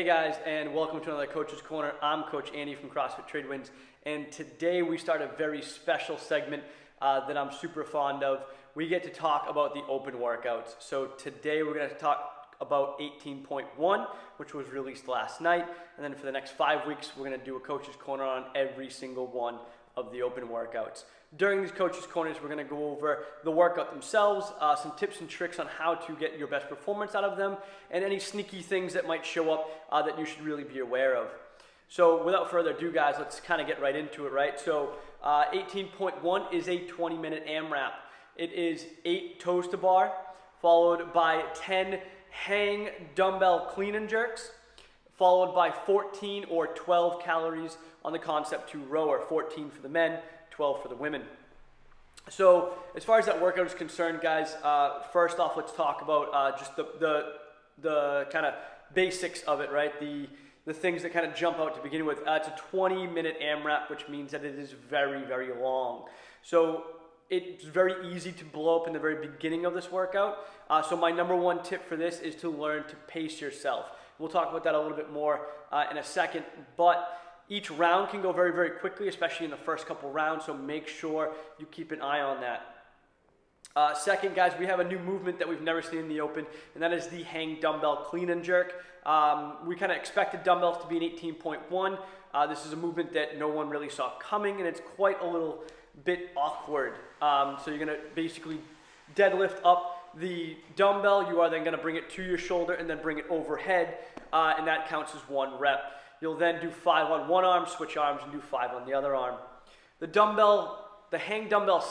guys, and welcome to another Coach's Corner. I'm Coach Andy from CrossFit Tradewinds, and today we start a very special segment that I'm super fond of. We get to talk about the open workouts. So today we're going to talk about 18.1, which was released last night, and then for the next 5 weeks we're going to do a Coach's Corner on every single one of the open workouts. During these Coach's Corners, we're going to go over the workout themselves, some tips and tricks on how to get your best performance out of them, and any sneaky things that might show up that you should really be aware of. So without further ado, guys, let's kind of get right into it, right? So 18.1 is a 20-minute AMRAP. It is 8 toes to bar, followed by 10 hang dumbbell clean and jerks, followed by 14 or 12 calories on the concept to rower, 14 for the men, 12 for the women. So as far as that workout is concerned, guys, first off, let's talk about just the kind of basics of it, right? The things that kind of jump out to begin with. It's a 20-minute AMRAP, which means that it is very, very long. So it's very easy to blow up in the very beginning of this workout. So my number one tip for this is to learn to pace yourself. We'll talk about that a little bit more in a second, but each round can go very, very quickly, especially in the first couple rounds, so make sure you keep an eye on that. Second, guys, we have a new movement that we've never seen in the open, and that is the hang dumbbell clean and jerk. We kind of expected dumbbells to be an 18.1. This is a movement that no one really saw coming, and it's quite a little bit awkward. So you're going to basically deadlift up the dumbbell. You are then going to bring it to your shoulder and then bring it overhead, and that counts as 1 rep. You'll then do 5 on one arm, switch arms, and do 5 on the other arm. The hang dumbbell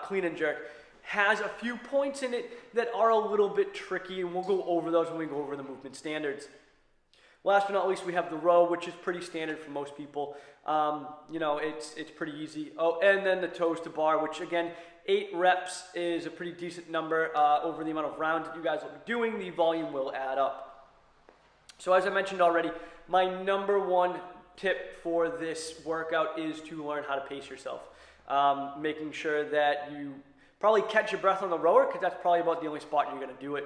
clean and jerk has a few points in it that are a little bit tricky, and we'll go over those when we go over the movement standards. Last but not least, we have the row, which is pretty standard for most people. It's pretty easy. Oh, and then the toes to bar, which again, 8 reps is a pretty decent number over the amount of rounds that you guys will be doing. The volume will add up. So as I mentioned already, my number one tip for this workout is to learn how to pace yourself. Making sure that you probably catch your breath on the rower, because that's probably about the only spot you're going to do it.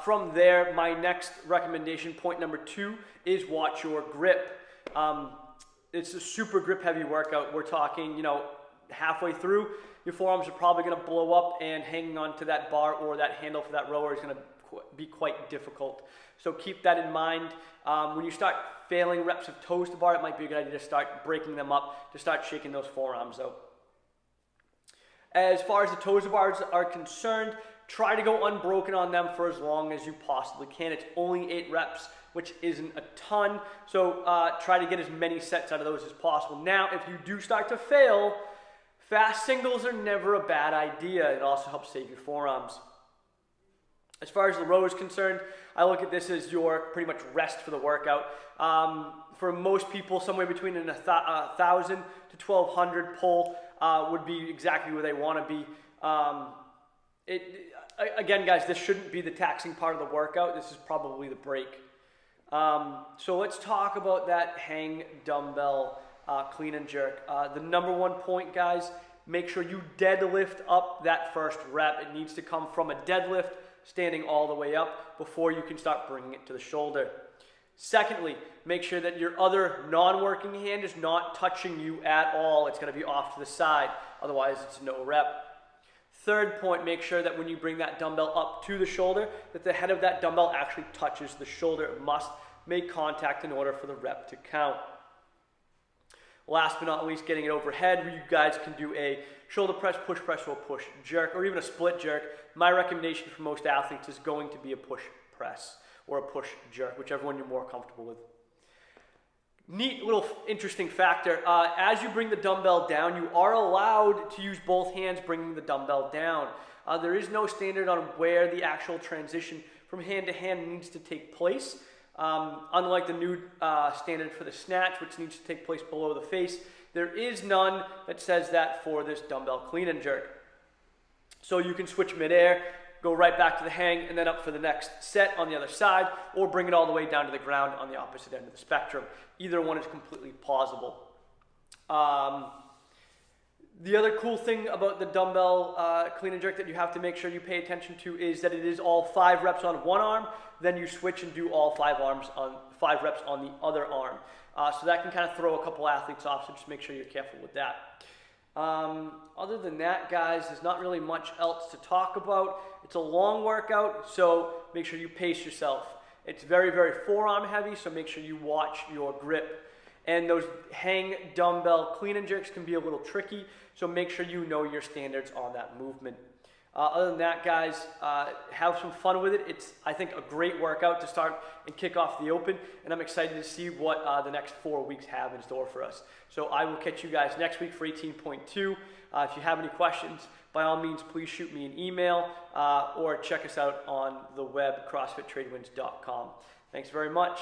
From there, my next recommendation, point number 2, is watch your grip. It's a super grip heavy workout. We're talking, halfway through, your forearms are probably going to blow up, and hanging on to that bar or that handle for that rower is going to be quite difficult. So keep that in mind. When you start failing reps of toes to bar, it might be a good idea to start breaking them up, to start shaking those forearms out. As far as the toes to bars are concerned, try to go unbroken on them for as long as you possibly can. It's only 8 reps, which isn't a ton. So try to get as many sets out of those as possible. Now, if you do start to fail, fast singles are never a bad idea. It also helps save your forearms. As far as the row is concerned, I look at this as your pretty much rest for the workout. For most people, somewhere between 1,000 to 1,200 pull would be exactly where they want to be. Again, guys, this shouldn't be the taxing part of the workout. This is probably the break. So let's talk about that hang dumbbell clean and jerk. The number one point, guys, make sure you deadlift up that first rep. It needs to come from a deadlift, standing all the way up before you can start bringing it to the shoulder. Secondly, make sure that your other non-working hand is not touching you at all. It's going to be off to the side. Otherwise, it's no rep. Third point, make sure that when you bring that dumbbell up to the shoulder, that the head of that dumbbell actually touches the shoulder. It must make contact in order for the rep to count. Last but not least, getting it overhead, where you guys can do a shoulder press, or push jerk, or even a split jerk. My recommendation for most athletes is going to be a push press or a push jerk, whichever one you're more comfortable with. Neat little interesting factor, as you bring the dumbbell down, you are allowed to use both hands bringing the dumbbell down. There is no standard on where the actual transition from hand to hand needs to take place. Unlike the new standard for the snatch, which needs to take place below the face, there is none that says that for this dumbbell clean and jerk. So you can switch midair, go right back to the hang, and then up for the next set on the other side, or bring it all the way down to the ground on the opposite end of the spectrum. Either one is completely plausible. The other cool thing about the dumbbell clean and jerk that you have to make sure you pay attention to is that it is all 5 reps on one arm, then you switch and do all 5 reps on the other arm. So that can kind of throw a couple athletes off, so just make sure you're careful with that. Other than that, guys, there's not really much else to talk about. It's a long workout, so make sure you pace yourself. It's very, very forearm heavy, so make sure you watch your grip. And those hang dumbbell clean and jerks can be a little tricky, so make sure you know your standards on that movement. Other than that, guys, have some fun with it. It's, I think, a great workout to start and kick off the Open, and I'm excited to see what the next 4 weeks have in store for us. So I will catch you guys next week for 18.2. If you have any questions, by all means, please shoot me an email or check us out on the web, CrossFitTradewinds.com. Thanks very much.